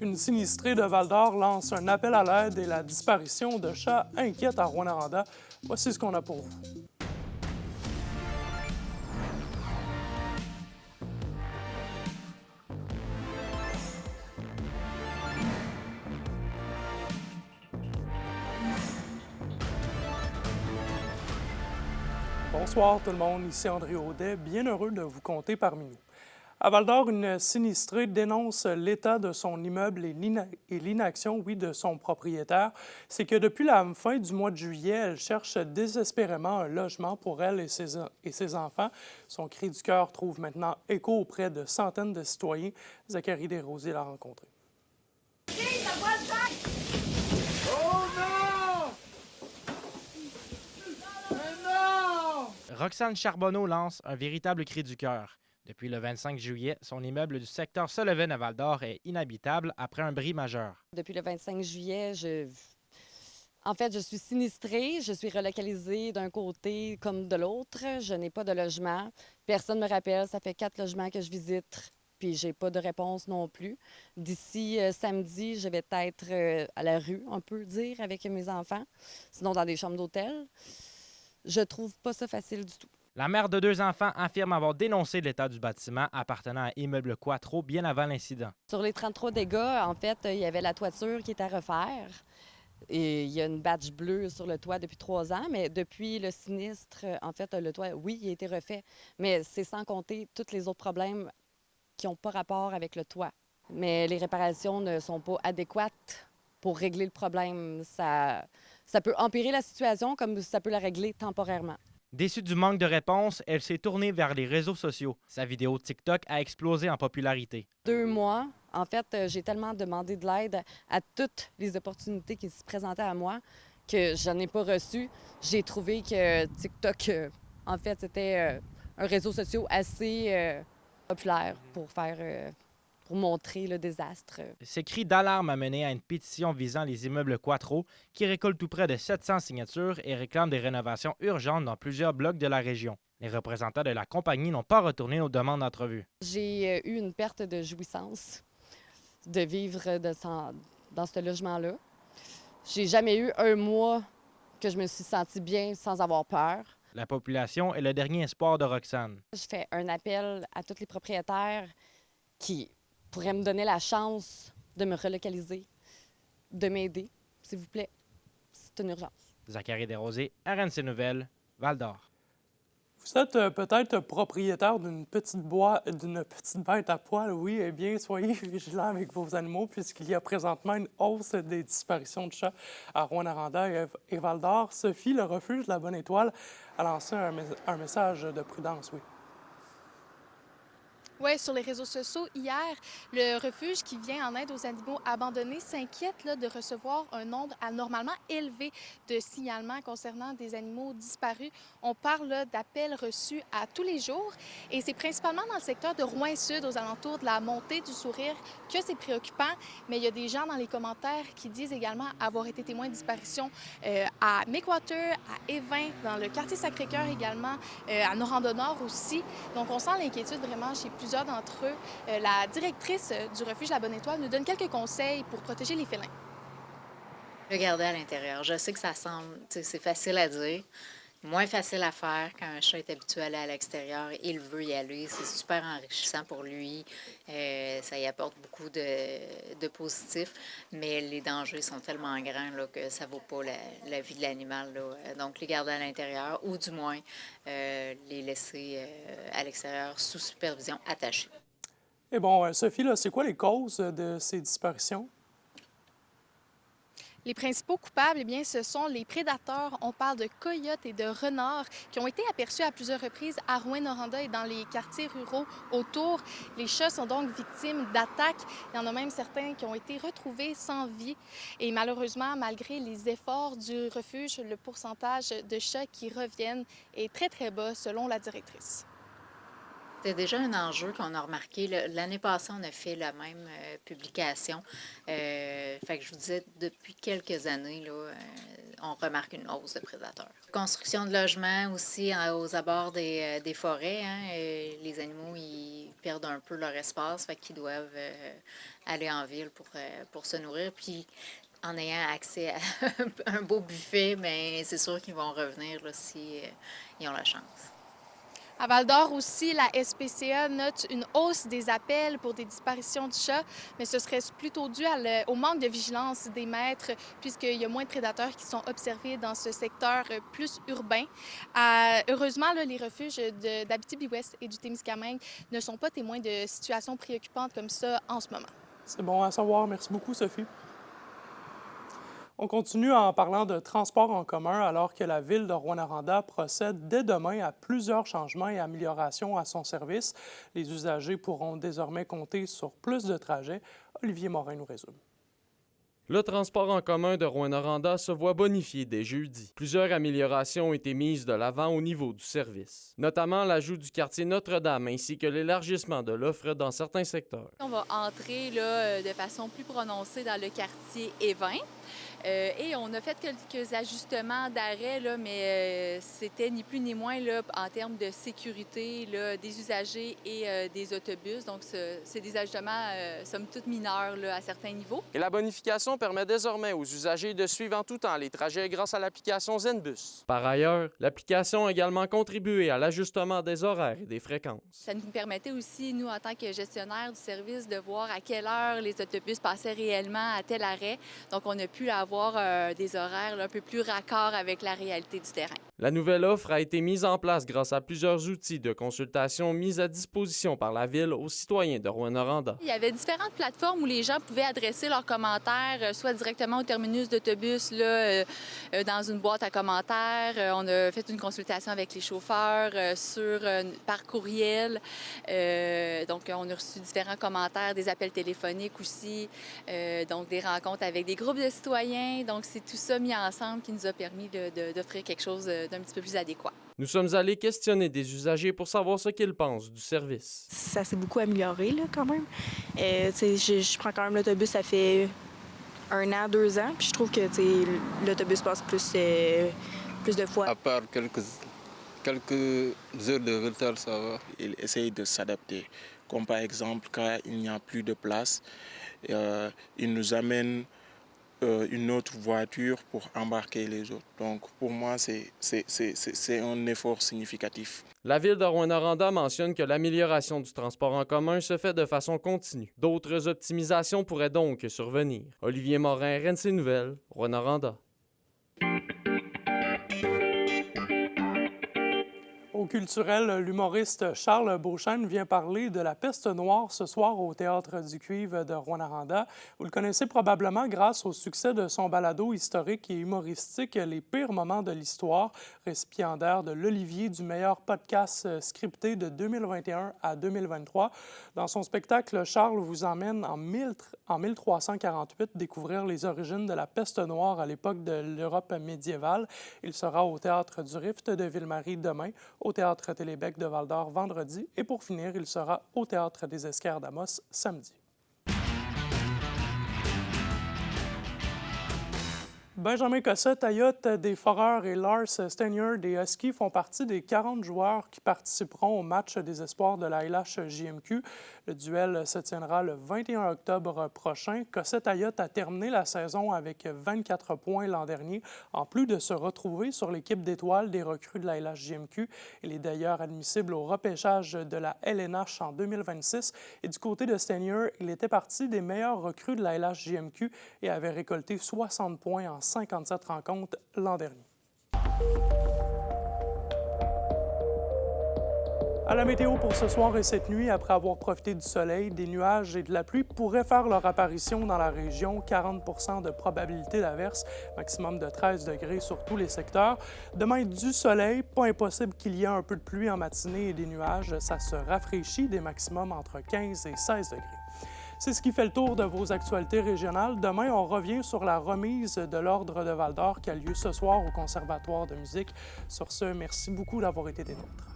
Une sinistrée de Val-d'Or lance un appel à l'aide et la disparition de chats inquiète à Rouyn-Noranda. Voici ce qu'on a pour vous. Bonsoir tout le monde, ici André Audet, bien heureux de vous compter parmi nous. À Val-d'Or, une sinistrée dénonce l'état de son immeuble et l'inaction, oui, de son propriétaire. C'est que depuis la fin du mois de juillet, elle cherche désespérément un logement pour elle et ses enfants. Son cri du cœur trouve maintenant écho auprès de centaines de citoyens. Zachary Desrosiers l'a rencontré. Roxane Charbonneau lance un véritable cri du cœur. Depuis le 25 juillet, son immeuble du secteur Sullivan à Val-d'Or est inhabitable après un bris majeur. Depuis le 25 juillet, en fait, je suis sinistrée, je suis relocalisée d'un côté comme de l'autre. Je n'ai pas de logement. Personne ne me rappelle. Ça fait 4 logements que je visite, puis j'ai pas de réponse non plus. D'ici samedi, je vais être à la rue, on peut dire, avec mes enfants, sinon dans des chambres d'hôtel. Je trouve pas ça facile du tout. La mère de 2 enfants affirme avoir dénoncé l'état du bâtiment appartenant à Immeuble Quattro bien avant l'incident. Sur les 33 dégâts, en fait, il y avait la toiture qui était à refaire. Et il y a une badge bleue sur le toit depuis 3 ans, mais depuis le sinistre, en fait, le toit, oui, il a été refait, mais c'est sans compter tous les autres problèmes qui n'ont pas rapport avec le toit. Mais les réparations ne sont pas adéquates pour régler le problème. Ça peut empirer la situation comme ça peut la régler temporairement. Déçue du manque de réponse, elle s'est tournée vers les réseaux sociaux. Sa vidéo TikTok a explosé en popularité. 2 mois, en fait, j'ai tellement demandé de l'aide à toutes les opportunités qui se présentaient à moi que je n'en ai pas reçu. J'ai trouvé que TikTok, en fait, c'était un réseau social assez populaire pour montrer le désastre. Ces cris d'alarme a mené à une pétition visant les immeubles Quattro qui récolte tout près de 700 signatures et réclame des rénovations urgentes dans plusieurs blocs de la région. Les représentants de la compagnie n'ont pas retourné nos demandes d'entrevue. J'ai eu une perte de jouissance de vivre dans ce logement-là. J'ai jamais eu un mois que je me suis sentie bien sans avoir peur. La population est le dernier espoir de Roxane. Je fais un appel à tous les propriétaires qui pourraient me donner la chance de me relocaliser, de m'aider, s'il vous plaît. C'est une urgence. Zachary Desrosiers, RNC Nouvelles, Val-d'Or. Vous êtes peut-être propriétaire d'une petite bête à poil, oui, eh bien, soyez vigilants avec vos animaux puisqu'il y a présentement une hausse des disparitions de chats à Rouyn-Noranda et Val-d'Or. Sophie, le refuge de la Bonne Étoile, a lancé un message de prudence, oui. Oui, sur les réseaux sociaux, hier, le refuge qui vient en aide aux animaux abandonnés s'inquiète de recevoir un nombre anormalement élevé de signalements concernant des animaux disparus. On parle d'appels reçus à tous les jours et c'est principalement dans le secteur de Rouyn-Sud, aux alentours de la montée du Sourire, que c'est préoccupant. Mais il y a des gens dans les commentaires qui disent également avoir été témoins de disparitions à Make-Water, à Évin, dans le quartier Sacré-Cœur également, à Noranda-Nord aussi. Donc on sent l'inquiétude vraiment chez plusieurs d'entre eux. La directrice du refuge La Bonne Étoile nous donne quelques conseils pour protéger les félins. Le garder à l'intérieur. Je sais que ça semble, c'est facile à dire, moins facile à faire quand un chat est habitué à aller à l'extérieur. Il veut y aller. C'est super enrichissant pour lui. Ça y apporte beaucoup de positifs, mais les dangers sont tellement grands là, que ça ne vaut pas la vie de l'animal. Donc, les garder à l'intérieur ou du moins les laisser à l'extérieur sous supervision attachée. Et bon, Sophie, là, c'est quoi les causes de ces disparitions? Les principaux coupables, eh bien, ce sont les prédateurs. On parle de coyotes et de renards qui ont été aperçus à plusieurs reprises à Rouyn-Noranda et dans les quartiers ruraux autour. Les chats sont donc victimes d'attaques. Il y en a même certains qui ont été retrouvés sans vie. Et malheureusement, malgré les efforts du refuge, le pourcentage de chats qui reviennnent est très, très bas selon la directrice. C'est déjà un enjeu qu'on a remarqué. L'année passée, on a fait la même publication. Fait que je vous disais, depuis quelques années, là, on remarque une hausse de prédateurs. Construction de logements aussi aux abords des forêts. Hein, les animaux, ils perdent un peu leur espace, fait qu'ils doivent aller en ville pour se nourrir. Puis, en ayant accès à un beau buffet, bien, c'est sûr qu'ils vont revenir là, si ils ont la chance. À Val-d'Or aussi, la SPCA note une hausse des appels pour des disparitions de chats, mais ce serait plutôt dû au manque de vigilance des maîtres, puisqu'il y a moins de prédateurs qui sont observés dans ce secteur plus urbain. Heureusement, là, les refuges d'Abitibi-Ouest et du Témiscamingue ne sont pas témoins de situations préoccupantes comme ça en ce moment. C'est bon à savoir. Merci beaucoup, Sophie. On continue en parlant de transport en commun alors que la Ville de Rouyn-Noranda procède dès demain à plusieurs changements et améliorations à son service. Les usagers pourront désormais compter sur plus de trajets. Olivier Morin nous résume. Le transport en commun de Rouyn-Noranda se voit bonifié dès jeudi. Plusieurs améliorations ont été mises de l'avant au niveau du service, notamment l'ajout du quartier Notre-Dame ainsi que l'élargissement de l'offre dans certains secteurs. On va entrer là, de façon plus prononcée dans le quartier Évin. Et on a fait quelques ajustements d'arrêt, là, mais c'était ni plus ni moins là, en termes de sécurité là, des usagers et des autobus. Donc, c'est des ajustements, somme toute, mineurs là, à certains niveaux. Et la bonification permet désormais aux usagers de suivre en tout temps les trajets grâce à l'application ZenBus. Par ailleurs, l'application a également contribué à l'ajustement des horaires et des fréquences. Ça nous permettait aussi, nous, en tant que gestionnaires du service, de voir à quelle heure les autobus passaient réellement à tel arrêt. Donc, on a pu avoir des horaires là, un peu plus raccords avec la réalité du terrain. La nouvelle offre a été mise en place grâce à plusieurs outils de consultation mis à disposition par la Ville aux citoyens de Rouyn-Noranda. Il y avait différentes plateformes où les gens pouvaient adresser leurs commentaires, soit directement au terminus d'autobus, là, dans une boîte à commentaires. On a fait une consultation avec les chauffeurs par courriel. Donc, on a reçu différents commentaires, des appels téléphoniques aussi, donc des rencontres avec des groupes de citoyens. Donc, c'est tout ça mis ensemble qui nous a permis d'offrir quelque chose d'un petit peu plus adéquat. Nous sommes allés questionner des usagers pour savoir ce qu'ils pensent du service. Ça s'est beaucoup amélioré là, quand même. Je prends quand même l'autobus, ça fait 1 an, 2 ans, puis je trouve que l'autobus passe plus de fois. À part quelques heures de retard, ça va. Ils essayent de s'adapter. Comme par exemple, quand il n'y a plus de place, ils nous amènent une autre voiture pour embarquer les autres. Donc pour moi, c'est un effort significatif. La Ville de Rouyn-Noranda mentionne que l'amélioration du transport en commun se fait de façon continue. D'autres optimisations pourraient donc survenir. Olivier Morin, RNC Nouvelles, Rouyn-Noranda. Au culturel, l'humoriste Charles Beauchesne vient parler de la peste noire ce soir au Théâtre du Cuivre de Rouyn-Noranda. Vous le connaissez probablement grâce au succès de son balado historique et humoristique Les pires moments de l'histoire, récipiendaire de l'Olivier du meilleur podcast scripté de 2021 à 2023. Dans son spectacle, Charles vous emmène en 1348 découvrir les origines de la peste noire à l'époque de l'Europe médiévale. Il sera au Théâtre du Rift de Ville-Marie demain, au Théâtre Télébec de Val-d'Or vendredi et pour finir, il sera au Théâtre des Esquerres d'Amos samedi. Benjamin Cossette-Ayotte des Foreurs et Lars Stenier des Huskies font partie des 40 joueurs qui participeront au match des espoirs de la LHJMQ. Le duel se tiendra le 21 octobre prochain. Cossette-Ayotte a terminé la saison avec 24 points l'an dernier, en plus de se retrouver sur l'équipe d'étoiles des recrues de la LHJMQ. Il est d'ailleurs admissible au repêchage de la LNH en 2026. Et du côté de Stenier, il était parti des meilleurs recrues de la LHJMQ et avait récolté 60 points en 57 rencontres l'an dernier. À la météo pour ce soir et cette nuit, après avoir profité du soleil, des nuages et de la pluie pourraient faire leur apparition dans la région. 40 % de probabilité d'averse, maximum de 13 degrés sur tous les secteurs. Demain, du soleil, pas impossible qu'il y ait un peu de pluie en matinée et des nuages. Ça se rafraîchit, des maximums entre 15 et 16 degrés. C'est ce qui fait le tour de vos actualités régionales. Demain, on revient sur la remise de l'Ordre de Val-d'Or qui a lieu ce soir au Conservatoire de musique. Sur ce, merci beaucoup d'avoir été des nôtres.